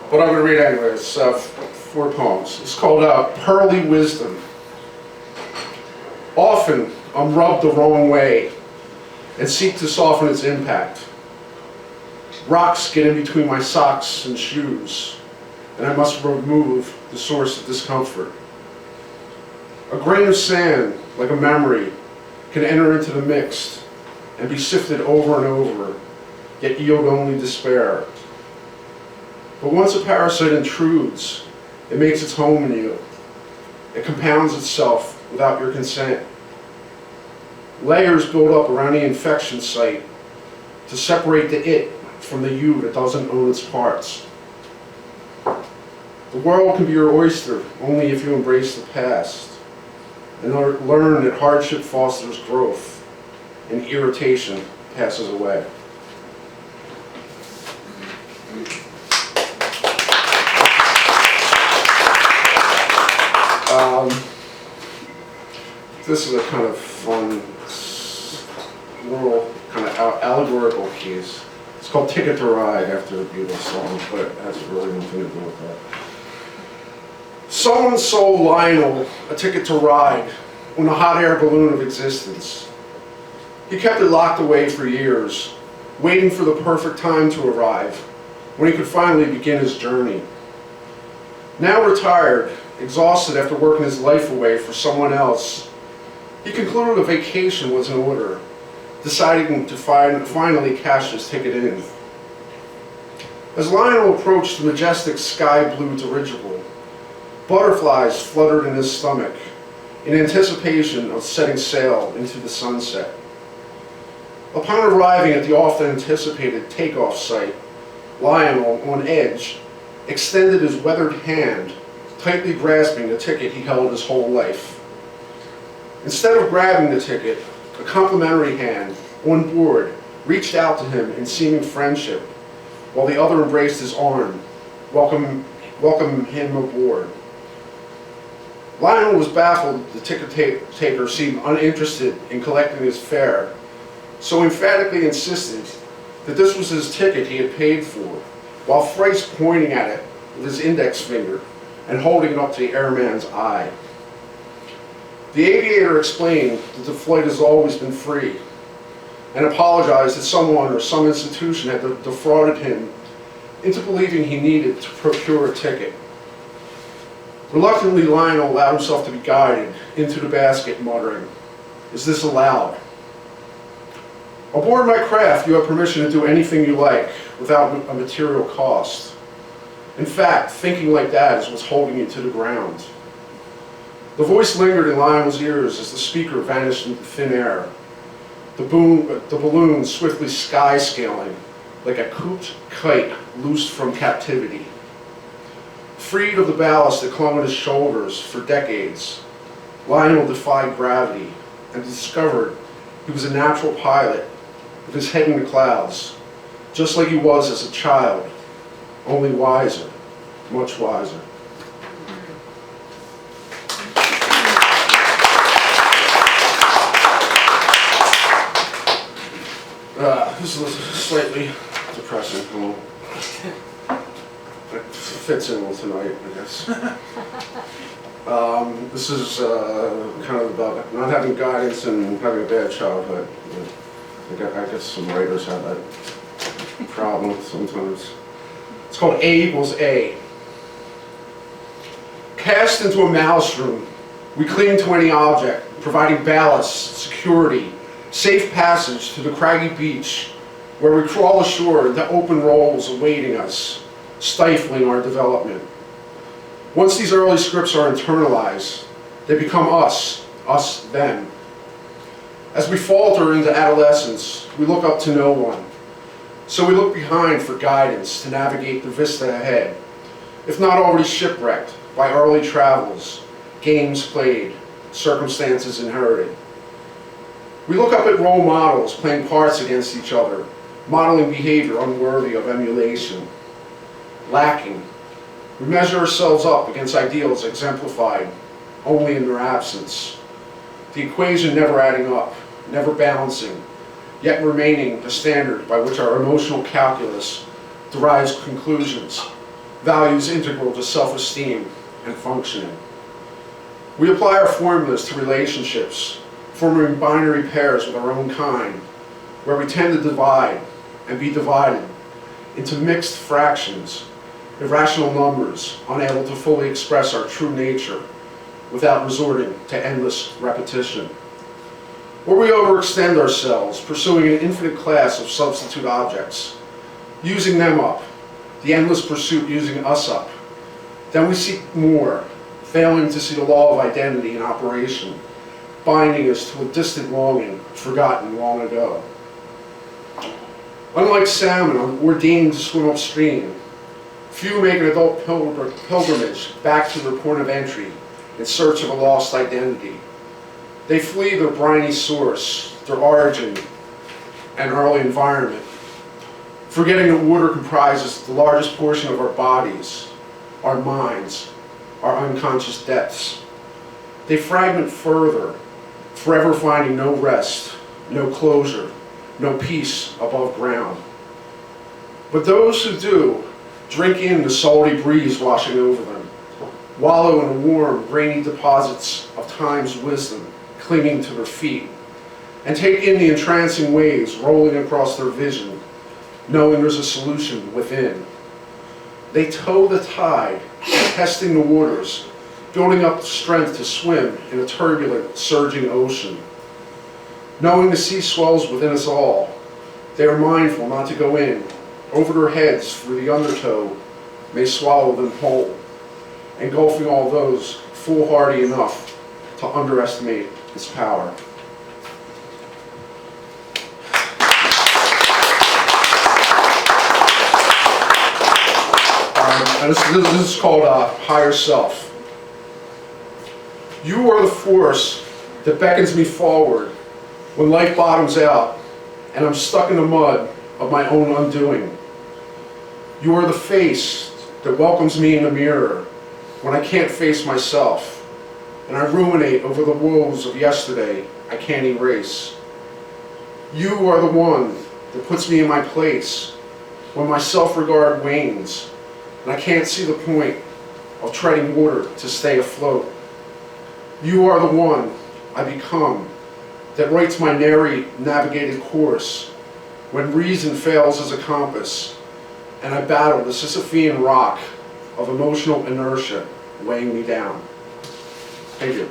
but I'm going to read anyway. It's 4 poems. It's called Pearly Wisdom. Often I'm rubbed the wrong way and seek to soften its impact. Rocks get in between my socks and shoes, and I must remove the source of discomfort. A grain of sand, like a memory, can enter into the mix and be sifted over and over, yet yield only despair. But once a parasite intrudes, it makes its home in you. It compounds itself without your consent. Layers build up around the infection site to separate the it from the you that doesn't own its parts. The world can be your oyster only if you embrace the past and learn that hardship fosters growth and irritation passes away. This is a kind of fun, little kind of allegorical piece. It's called Ticket to Ride, after the Beatles song, but it has really nothing to do with that. Someone sold Lionel a ticket to ride on the hot air balloon of existence. He kept it locked away for years, waiting for the perfect time to arrive, when he could finally begin his journey. Now retired, exhausted after working his life away for someone else, he concluded a vacation was in order, deciding to finally cash his ticket in. As Lionel approached the majestic sky blue dirigible, butterflies fluttered in his stomach in anticipation of setting sail into the sunset. Upon arriving at the oft-anticipated takeoff site, Lionel, on edge, extended his weathered hand, tightly grasping the ticket he held his whole life. Instead of grabbing the ticket, a complimentary hand on board reached out to him in seeming friendship, while the other embraced his arm, welcoming him aboard. Lionel was baffled the ticket taker seemed uninterested in collecting his fare, so emphatically insisted that this was his ticket he had paid for, while thrice pointing at it with his index finger and holding it up to the airman's eye. The aviator explained that the flight has always been free, and apologized that someone or some institution had defrauded him into believing he needed to procure a ticket. Reluctantly, Lionel allowed himself to be guided into the basket, muttering, "Is this allowed? Aboard my craft, you have permission to do anything you like without a material cost. In fact, thinking like that is what's holding you to the ground." The voice lingered in Lionel's ears as the speaker vanished into thin air, the balloon swiftly sky-scaling like a cooped kite loosed from captivity. Freed of the ballast that clung on his shoulders for decades, Lionel defied gravity and discovered he was a natural pilot with his head in the clouds, just like he was as a child, only wiser, much wiser. This is a slightly depressing poem. It fits in with tonight, I guess. This is kind of about not having guidance and having a bad childhood. I guess some writers have that problem sometimes. It's called A equals A. Cast into a maelstrom, we cling to any object, providing ballast, security, safe passage to the craggy beach, where we crawl ashore into open rolls awaiting us, stifling our development. Once these early scripts are internalized, they become us, them. As we falter into adolescence, we look up to no one. So we look behind for guidance to navigate the vista ahead, if not already shipwrecked by early travels, games played, circumstances inherited. We look up at role models playing parts against each other, modeling behavior unworthy of emulation. Lacking, we measure ourselves up against ideals exemplified only in their absence. The equation never adding up, never balancing, yet remaining the standard by which our emotional calculus derives conclusions values integral to self-esteem and functioning. We apply our formulas to relationships, forming binary pairs with our own kind, where we tend to divide and be divided into mixed fractions, irrational numbers, unable to fully express our true nature without resorting to endless repetition. Or we overextend ourselves, pursuing an infinite class of substitute objects, using them up, the endless pursuit using us up. Then we seek more, failing to see the law of identity in operation, binding us to a distant longing forgotten long ago. Unlike salmon ordained to swim upstream, few make an adult pilgrimage back to their point of entry in search of a lost identity. They flee their briny source, their origin, and early environment, forgetting that water comprises the largest portion of our bodies, our minds, our unconscious depths. They fragment further, forever finding no rest, no closure, no peace above ground. But those who do drink in the salty breeze washing over them, wallow in the warm, grainy deposits of time's wisdom clinging to their feet, and take in the entrancing waves rolling across their vision, knowing there's a solution within. They toe the tide, testing the waters, building up the strength to swim in a turbulent, surging ocean. Knowing the sea swells within us all, they are mindful not to go in, over their heads, for the undertow may swallow them whole, engulfing all those foolhardy enough to underestimate its power. And this is called Higher Self. You are the force that beckons me forward when life bottoms out and I'm stuck in the mud of my own undoing. You are the face that welcomes me in the mirror when I can't face myself and I ruminate over the woes of yesterday I can't erase. You are the one that puts me in my place when my self-regard wanes and I can't see the point of treading water to stay afloat. You are the one I become that writes my nary navigated course when reason fails as a compass and I battle the Sisyphean rock of emotional inertia weighing me down. Thank you.